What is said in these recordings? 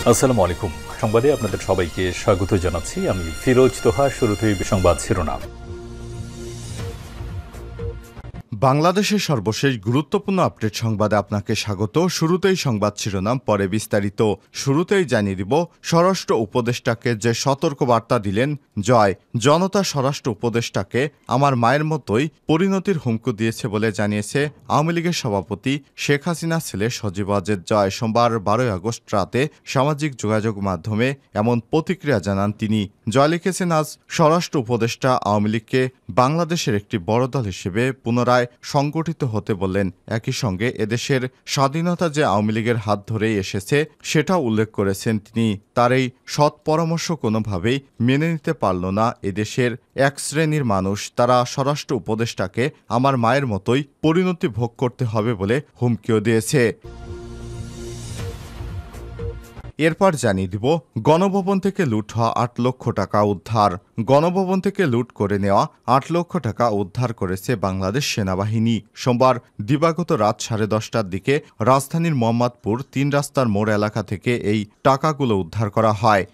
আসসালামু আলাইকুম। সংবাদে আপনাদের সবাইকে স্বাগত জানাচ্ছি। আমি ফিরোজ তোহা। শুরুতেই সংবাদ শিরোনাম। বাংলাদেশের সর্বশেষ গুরুত্বপূর্ণ আপডেট সংবাদে আপনাকে স্বাগত। শুরুতেই সংবাদ শিরোনাম, পরে বিস্তারিত। শুরুতেই জানিয়ে দিব, স্বরাষ্ট্র উপদেষ্টাকে যে সতর্কবার্তা দিলেন জয়। জনতা স্বরাষ্ট্র উপদেষ্টাকে আমার মায়ের মতোই পরিণতির হুমকি দিয়েছে বলে জানিয়েছে আওয়ামী লীগের সভাপতি শেখ হাসিনার ছেলে সজীব ওয়াজেদ জয়। সোমবার 12 আগস্ট রাতে সামাজিক যোগাযোগ মাধ্যমে এমন প্রতিক্রিয়া জানান তিনি। জয় লিখেছেন, আজ স্বরাষ্ট্র উপদেষ্টা আওয়ামী লীগকে বাংলাদেশের একটি বড় দল হিসেবে পুনরায় সংগঠিত হতে বললেন। একই সঙ্গে এদেশের স্বাধীনতা যে আওয়ামী লীগের হাত ধরেই এসেছে সেটাও উল্লেখ করেছেন তিনি। তার এই সৎ পরামর্শ কোনোভাবেই মেনে নিতে পারল না এদেশের এক শ্রেণীর মানুষ। তারা স্বরাষ্ট্র উপদেষ্টাকে আমার মায়ের মতোই পরিণতি ভোগ করতে হবে বলে হুমকিও দিয়েছে। এরপর জানিয়ে দিব, গণভবন থেকে লুট হওয়া ৮ লক্ষ টাকা উদ্ধার। গণভবন থেকে লুট করে নেওয়া ৮ লক্ষ টাকা উদ্ধার করেছে বাংলাদেশ সেনাবাহিনী। সোমবার দিবাগত রাত 10:30টার দিকে রাজধানীর মোহাম্মদপুর ৩ রাস্তার মোড় এলাকা থেকে এই টাকাগুলো উদ্ধার করা হয়।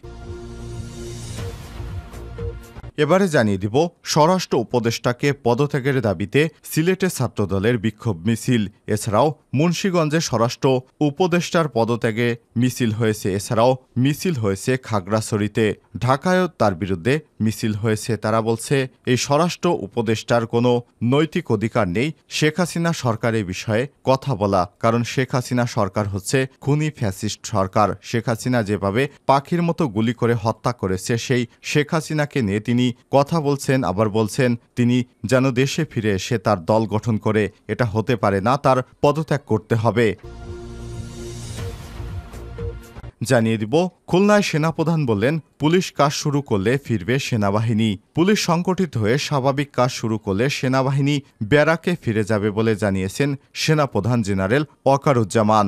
এবারে জানিয়ে দিব, স্বরাষ্ট্র উপদেষ্টাকে পদত্যাগের দাবিতে সিলেটে ছাত্রদলের বিক্ষোভ মিছিল। এছাড়াও মুন্সিগঞ্জে স্বরাষ্ট্র উপদেষ্টার পদত্যাগে মিছিল হয়েছে। এছাড়াও মিছিল হয়েছে খাগড়াছড়িতে। ঢাকায়ও তার বিরুদ্ধে মিছিল হয়েছে। তারা বলছে, এই স্বরাষ্ট্র উপদেষ্টার কোনো নৈতিক অধিকার নেই শেখ হাসিনা সরকারের বিষয়ে কথা বলা, কারণ শেখ হাসিনা সরকার হচ্ছে খুনি ফ্যাসিস্ট সরকার। শেখ হাসিনা যেভাবে পাখির মতো গুলি করে হত্যা করেছে, সেই শেখ হাসিনাকে নিয়ে তিনি কথা বলছেন, আবার বলছেন তিনি যেন দেশে ফিরে এসে তার দল গঠন করে। এটা হতে পারে না, তার পদত্যাগ করতে হবে। জানিয়ে দিব, খুলনায় সেনাপ্রধান বললেন, পুলিশ কাজ শুরু করলে ফিরবে সেনাবাহিনী। পুলিশ সংগঠিত হয়ে স্বাভাবিক কাজ শুরু করলে সেনাবাহিনী ব্যারাকে ফিরে যাবে বলে জানিয়েছেন সেনাপ্রধান জেনারেল ওয়াকারুজ্জামান।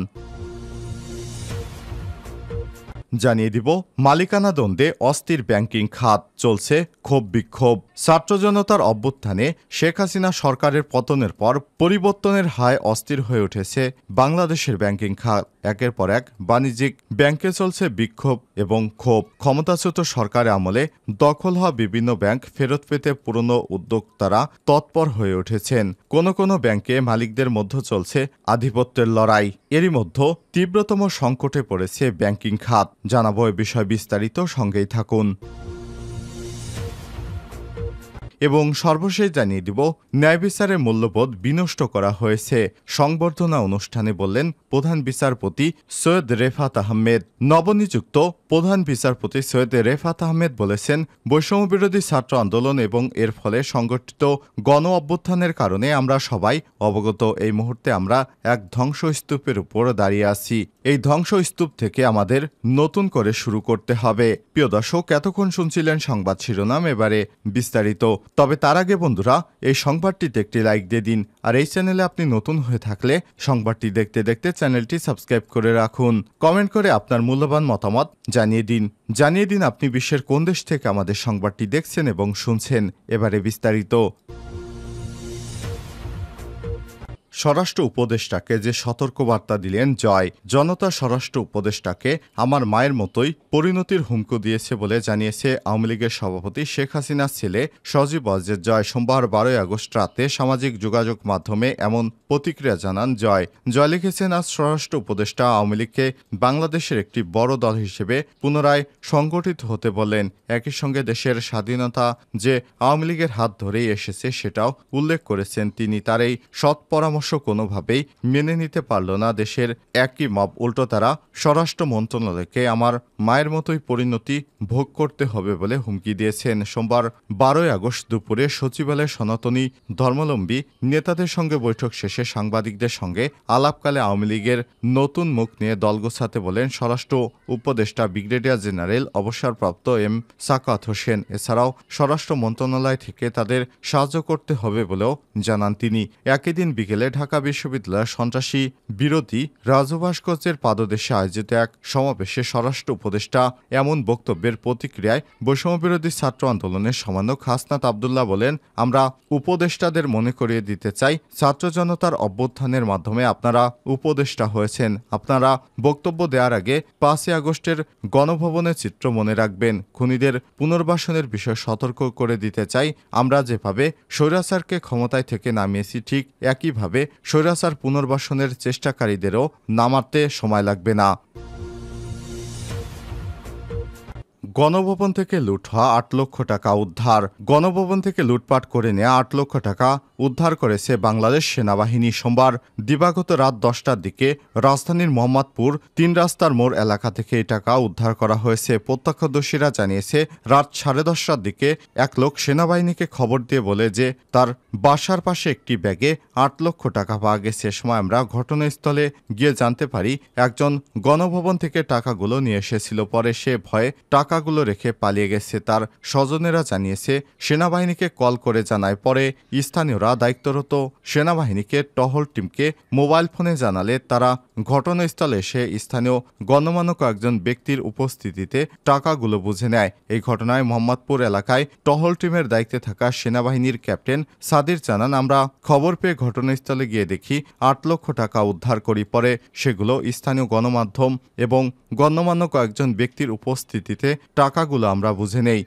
জানিয়ে দিব, মালিকানা দ্বন্দ্বে অস্থির ব্যাংকিং খাত, চলছে ক্ষোভ বিক্ষোভ। ছাত্র জনতার অভ্যুত্থানে শেখ হাসিনা সরকারের পতনের পর পরিবর্তনের হায় অস্থির হয়ে উঠেছে বাংলাদেশের ব্যাংকিং খাত। একের পর এক বাণিজ্যিক ব্যাংকে চলছে বিক্ষোভ এবং ক্ষোভ। ক্ষমতাচ্যুত সরকারের আমলে দখল হওয়া বিভিন্ন ব্যাংক ফেরত পেতে পুরনো উদ্যোক্তারা তৎপর হয়ে উঠেছেন। কোনো কোনো ব্যাংকে মালিকদের মধ্যে চলছে আধিপত্যের লড়াই। এরই মধ্যে তীব্রতম সংকটে পড়েছে ব্যাংকিং খাত। জানাবো এ বিষয় বিস্তারিত, সঙ্গেই থাকুন। এবং সর্বশেষ জানিয়ে দিব, ন্যায় বিচারের মূল্যবোধ বিনষ্ট করা হয়েছে। সংবর্ধনা অনুষ্ঠানে বললেন প্রধান বিচারপতি সৈয়দ রেফাত আহমেদ। নবনিযুক্ত প্রধান বিচারপতি সৈয়দ রেফাত আহমেদ বলেছেন, বৈষম্যবিরোধী ছাত্র আন্দোলন এবং এর ফলে সংগঠিত গণ অভ্যুত্থানের কারণে আমরা সবাই অবগত। এই মুহূর্তে আমরা এক ধ্বংসস্তূপের উপর দাঁড়িয়ে আছি। এই ধ্বংসস্তূপ থেকে আমাদের নতুন করে শুরু করতে হবে। প্রিয় দর্শক, এতক্ষণ শুনছিলেন সংবাদ শিরোনাম, এবারে বিস্তারিত। তবে তার আগে বন্ধুরা, এই সংবাদটিতে একটি লাইক দিয়ে দিন। আর এই চ্যানেলে আপনি নতুন হয়ে থাকলে সংবাদটি দেখতে দেখতে চ্যানেলটি সাবস্ক্রাইব করে রাখুন। কমেন্ট করে আপনার মূল্যবান মতামত জানিয়ে দিন আপনি বিশ্বের কোন দেশ থেকে আমাদের সংবাদটি দেখছেন এবং শুনছেন। এবারে বিস্তারিত। স্বরাষ্ট্র উপদেষ্টাকে যে সতর্কবার্তা দিলেন জয়। জনতা স্বরাষ্ট্র উপদেষ্টাকে আমার মায়ের মতোই পরিণতির হুমকি দিয়েছে বলে জানিয়েছে আওয়ামী লীগের সভাপতি শেখ হাসিনার ছেলে সজীব ওয়াজেদ জয়। সোমবার 12 আগস্ট রাতে সামাজিক যোগাযোগ মাধ্যমে এমন প্রতিক্রিয়া জানান জয়। জয় লিখেছেন, আজ স্বরাষ্ট্র উপদেষ্টা আওয়ামী লীগকে বাংলাদেশের একটি বড় দল হিসেবে পুনরায় সংগঠিত হতে বলেন। একই সঙ্গে দেশের স্বাধীনতা যে আওয়ামী লীগের হাত ধরেই এসেছে সেটাও উল্লেখ করেছেন তিনি। তার এই সৎ পরামর্শ কোনোভাবেই মেনে নিতে পারল না দেশের একই মব। উল্টো তারা স্বরাষ্ট্র মন্ত্রণালয়কে আমার মায়ের মতোই পরিণতি ভোগ করতে হবে বলে হুমকি দিয়েছেন। সোমবার 12 আগস্ট দুপুরে সচিবালয়ে সনাতনী ধর্মাবলম্বী নেতাদের সঙ্গে বৈঠক শেষে সাংবাদিকদের সঙ্গে আলাপকালে আওয়ামী লীগের নতুন মুখ নিয়ে দল গোছাতে বলেন স্বরাষ্ট্র উপদেষ্টা ব্রিগেডিয়ার জেনারেল অবসরপ্রাপ্ত এম সাকাত হোসেন। এছাড়াও স্বরাষ্ট্র মন্ত্রণালয় থেকে তাদের সাহায্য করতে হবে বলেও জানান তিনি। একই দিন বিকেলে ঢাকা বিশ্ববিদ্যালয়ের সন্ত্রাসী বিরোধী রাজু ভাস্কর্যের পাদদেশে আয়োজিত এক সমাবেশে স্বরাষ্ট্র উপদেষ্টা এমন বক্তব্যের প্রতিক্রিয়ায় বৈষম্যবিরোধী ছাত্র আন্দোলনের সমন্বয়ক হাসনাত আবদুল্লাহ বলেন, আমরা উপদেষ্টাদের মনে করিয়ে দিতে চাই, ছাত্র জনতার অভ্যুত্থানের মাধ্যমে আপনারা উপদেষ্টা হয়েছেন। আপনারা বক্তব্য দেওয়ার আগে 5ই আগস্টের গণভবনের চিত্র মনে রাখবেন। খুনিদের পুনর্বাসনের বিষয়ে সতর্ক করে দিতে চাই, আমরা যেভাবে স্বৈরাচারকে ক্ষমতায় থেকে নামিয়েছি ঠিক একইভাবে স্বৈরাচার পুনর্বাসনের চেষ্টাকারীদেরও নামাতে সময় লাগবে না। গণভবন থেকে লুট হওয়া 8 লক্ষ টাকা উদ্ধার। গণভবন থেকে লুটপাট করে নেওয়া 8 লক্ষ টাকা উদ্ধার করেছে বাংলাদেশ সেনাবাহিনী। সোমবার দিবাগত রাত 10টার দিকে রাজধানীর মোহাম্মদপুর 3 রাস্তার মোড় এলাকা থেকে এই টাকা উদ্ধার করা হয়েছে। প্রত্যক্ষদর্শীরা জানিয়েছে, রাত 10:30টার দিকে এক লোক সেনাবাহিনীকে খবর দিয়ে বলে যে তার বাসার পাশে একটি ব্যাগে 8 লক্ষ টাকা পাওয়া গেছে। এ সময় আমরা ঘটনাস্থলে গিয়ে জানতে পারি একজন গণভবন থেকে টাকাগুলো নিয়ে এসেছিল। পরে সে ভয়ে টাকাগুলো রেখে পালিয়ে গেছে। তার স্বজনেরা জানিয়েছে, সেনাবাহিনীকে কল করে জানায়। পরে স্থানীয়রা দায়িত্বরত সেনাবাহিনীকে টহল টিমকে মোবাইল ফোনে জানালে তারা ঘটনাস্থলে এসে স্থানীয় গণ্যমান্য কয়েকজন ব্যক্তির উপস্থিতিতে টাকাগুলো বুঝে নেয়। এই ঘটনায় মোহাম্মদপুর এলাকায় টহল টিমের দায়িত্বে থাকা সেনাবাহিনীর ক্যাপ্টেন সাদির জানান, আমরা খবর পেয়ে ঘটনাস্থলে গিয়ে দেখি 8 লক্ষ টাকা উদ্ধার করি। পরে সেগুলো স্থানীয় গণমাধ্যম এবং গণ্যমান্য কয়েকজন ব্যক্তির উপস্থিতিতে টাকাগুলো আমরা বুঝে নেই।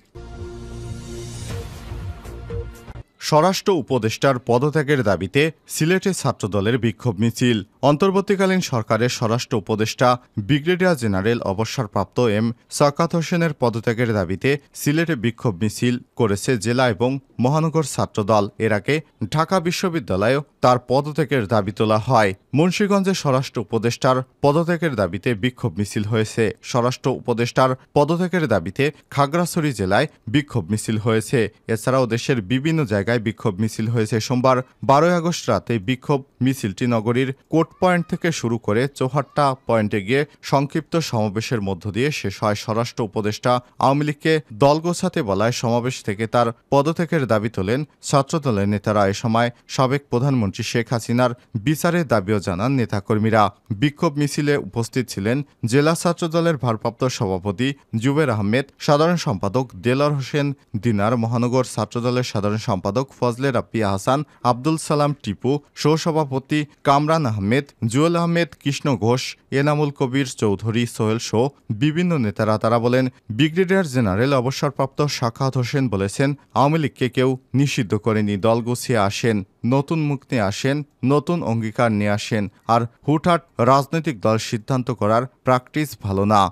স্বরাষ্ট্র উপদেষ্টার পদত্যাগের দাবিতে সিলেটে ছাত্রদলের বিক্ষোভ মিছিল। অন্তর্বর্তীকালীন সরকারের স্বরাষ্ট্র উপদেষ্টা ব্রিগেডিয়ার জেনারেল অবসরপ্রাপ্ত এম সাকাত হোসেনের পদত্যাগের দাবিতে সিলেটে বিক্ষোভ মিছিল করেছে জেলা এবং মহানগর ছাত্রদল। এর আগে ঢাকা বিশ্ববিদ্যালয়েও তার পদত্যাগের দাবি তোলা হয়। মুন্সিগঞ্জে স্বরাষ্ট্র উপদেষ্টার পদত্যাগের দাবিতে বিক্ষোভ মিছিল হয়েছে। স্বরাষ্ট্র উপদেষ্টার পদত্যাগের দাবিতে খাগড়াছড়ি জেলায় বিক্ষোভ মিছিল হয়েছে। এছাড়াও দেশের বিভিন্ন জায়গায় বিক্ষোভ মিছিল হয়েছে। সোমবার 12 আগস্ট রাতে বিক্ষোভ মিছিলটি নগরীর কোর্ট পয়েন্ট থেকে শুরু করে চৌহাট্টা পয়েন্টে গিয়ে সংক্ষিপ্ত সমাবেশের মধ্য দিয়ে শেষ হয়। স্বরাষ্ট্র উপদেষ্টা আওয়ামী লীগকে দল গোছাতে বলায় সমাবেশ থেকে তার পদত্যাগের দাবি তোলেন ছাত্রদলের নেতারা। এ সময় সাবেক প্রধানমন্ত্রী শেখ হাসিনার বিচারের দাবিও জানান নেতাকর্মীরা। বিক্ষোভ মিছিলে উপস্থিত ছিলেন জেলা ছাত্রদলের ভারপ্রাপ্ত সভাপতি জুবের আহমেদ, সাধারণ সম্পাদক দেলার হোসেন দিনার, মহানগর ছাত্রদলের সাধারণ সম্পাদক ফজলে রাব্বি আহসান, আব্দুল সালাম টিপু, সহসভাপতি কামরান আহমেদ, জুয়েল আহমেদ, কৃষ্ণ ঘোষ, এনামুল কবির চৌধুরী, সোহেল সহ বিভিন্ন নেতারা। তারা বলেন, ব্রিগেডিয়ার জেনারেল অবসরপ্রাপ্ত সাখাওয়াত হোসেন বলেছেন, আওয়ামী লীগকে কেউ নিষিদ্ধ করেনি, দল গুছিয়ে আসেন, নতুন মুখ নিয়ে আসেন, নতুন অঙ্গীকার নিয়ে আসেন। আর হুটহাট রাজনৈতিক দল সিদ্ধান্ত করার প্র্যাকটিস ভালো না।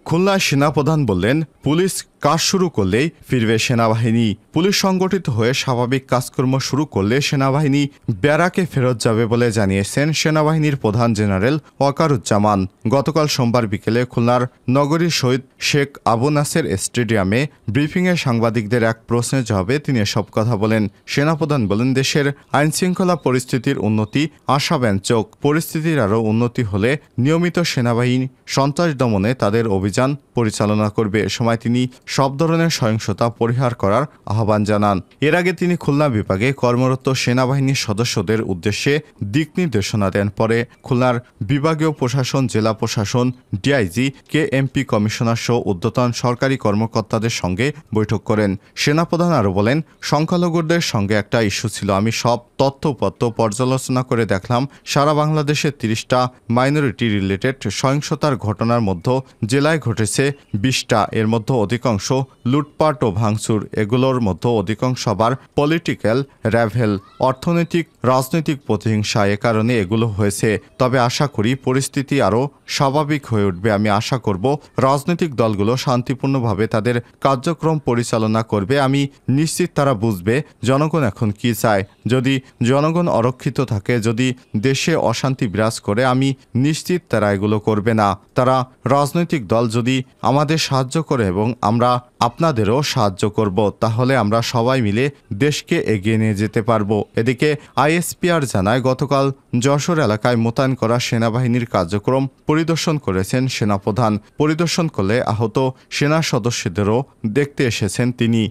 খুলনায় সেনাপ্রধান বললেন, পুলিশ কাজ শুরু করলেই ফিরবে সেনাবাহিনী। পুলিশ সংগঠিত হয়ে স্বাভাবিক কাজকর্ম শুরু করলে সেনাবাহিনী ব্যারাকে ফেরত যাবে বলে জানিয়েছেন সেনাবাহিনীর প্রধান জেনারেল ওয়াকারুজ্জামান। গতকাল সোমবার বিকেলে খুলনার নগরীর শহীদ শেখ আবু নাসের স্টেডিয়ামে ব্রিফিংয়ে সাংবাদিকদের এক প্রশ্নের জবাবে তিনি এসব কথা বলেন। সেনাপ্রধান বলেন, দেশের আইনশৃঙ্খলা পরিস্থিতির উন্নতি আশাব্যঞ্জক। পরিস্থিতির আরও উন্নতি হলে নিয়মিত সেনাবাহিনী সন্ত্রাস দমনে তাদের অভিযান পরিচালনা করবে। এ সময় তিনি সব ধরনের সহিংসতা পরিহার করার আহ্বান জানান। এর আগে তিনি খুলনা বিভাগে কর্মরত সেনাবাহিনীর সদস্যদের উদ্দেশ্যে দিক নির্দেশনা দেন। পরে খুলনার বিভাগীয় প্রশাসন, জেলা প্রশাসন, ডিআইজি, কেএমপি কমিশনার সহ ঊর্ধ্বতন সরকারি কর্মকর্তাদের সঙ্গে বৈঠক করেন। সেনাপ্রধান আরও বলেন, সংখ্যালঘুদের সঙ্গে একটা ইস্যু ছিল। আমি সব তথ্যপত্র পর্যালোচনা করে দেখলাম, সারা বাংলাদেশে 30টা মাইনরিটি রিলেটেড সহিংসতার ঘটনার মধ্যে জেলায় ঘটেছে 20টা। এর মধ্যে অধিকাংশ লুটপাট ও ভাঙচুর। এগুলোর মধ্যে অধিকাংশ আবার পলিটিক্যাল র্যাভেল, অর্থনৈতিক রাজনৈতিক প্রতিহিংসা। এ কারণে এগুলো হয়েছে। তবে আশা করি পরিস্থিতি আরও স্বাভাবিক হয়ে উঠবে। আমি আশা করব রাজনৈতিক দলগুলো শান্তিপূর্ণভাবে তাদের কার্যক্রম পরিচালনা করবে। আমি নিশ্চিত তারা বুঝবে জনগণ এখন কি চায়। যদি জনগণ অরক্ষিত থাকে, যদি দেশে অশান্তি বিরাজ করে, আমি নিশ্চিত তারা এগুলো করবে না। তারা রাজনৈতিক দল যদি আমাদের সাহায্য করে এবং আমরা আপনাদেরও সাহায্য করব, তাহলে আমরা সবাই মিলে দেশকে এগিয়ে নিয়ে যেতে পারবো। এদিকে আইএসপিআর জানায়, গতকাল যশোর এলাকায় মোতায়েন করা সেনাবাহিনীর কার্যক্রম পরিদর্শন করেছেন সেনাপ্রধান। পরিদর্শন করলে আহত সেনা সদস্যদেরও দেখতে এসেছেন তিনি।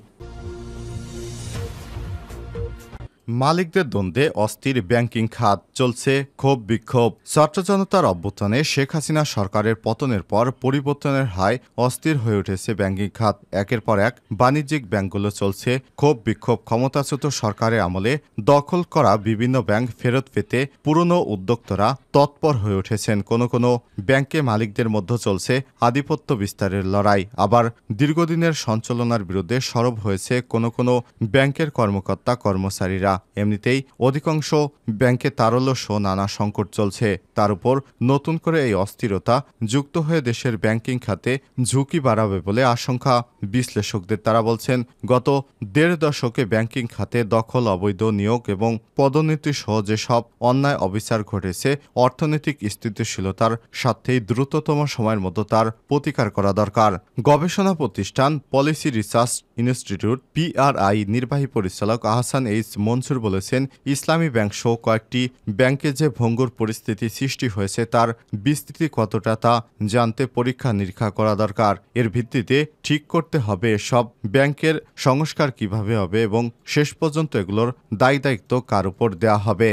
মালিকদের দ্বন্দ্বে অস্থির ব্যাংকিং খাত, চলছে ক্ষোভ বিক্ষোভ। ছাত্র জনতার অভ্যুত্থানে শেখ হাসিনা সরকারের পতনের পর পরিবর্তনের হায় অস্থির হয়ে উঠেছে ব্যাংকিং খাত। একের পর এক বাণিজ্যিক ব্যাংকগুলো চলছে ক্ষোভ বিক্ষোভ। ক্ষমতাচ্যুত সরকারের আমলে দখল করা বিভিন্ন ব্যাংক ফেরত পেতে পুরনো উদ্যোক্তারা তৎপর হয়ে উঠেছেন। কোনো ব্যাংকে মালিকদের মধ্যে চলছে আধিপত্য বিস্তারের লড়াই। আবার দীর্ঘদিনের সঞ্চালনার বিরুদ্ধে সরব হয়েছে কোনো ব্যাংকের কর্মকর্তা কর্মচারীরা। এমনিতেই অধিকাংশ ব্যাংকে তারল্য সহ নানা সংকট চলছে। তার উপর নতুন করে এই অস্থিরতা যুক্ত হয়ে দেশের ব্যাংকিং খাতে ঝুঁকি বাড়াবে বলে আশঙ্কা বিশ্লেষকদের। তারা বলছেন, গত দেড় দশকে ব্যাংকিং খাতে দখল, অবৈধ নিয়োগ এবং পদোন্নতি সহ যেসব অন্যায় অবিচার ঘটেছে, অর্থনৈতিক স্থিতিশীলতার সাথেই দ্রুততম সময়ের মধ্যে তার প্রতিকার করা দরকার। গবেষণা প্রতিষ্ঠান পলিসি রিসার্চ ইনস্টিটিউট PRI নির্বাহী পরিচালক আহসান এইচ মনসুর বলেছেন, ইসলামী ব্যাংক সহ কয়েকটি ব্যাংকে যে ভঙ্গুর পরিস্থিতি সৃষ্টি হয়েছে তার বিস্তৃতি কতটা তা জানতে পরীক্ষা নিরীক্ষা করা দরকার। এর ভিত্তিতে ঠিক করতে হবে সব ব্যাংকের সংস্কার কিভাবে হবে এবং শেষ পর্যন্ত এগুলোর দায় দায়িত্ব কার উপর দেওয়া হবে।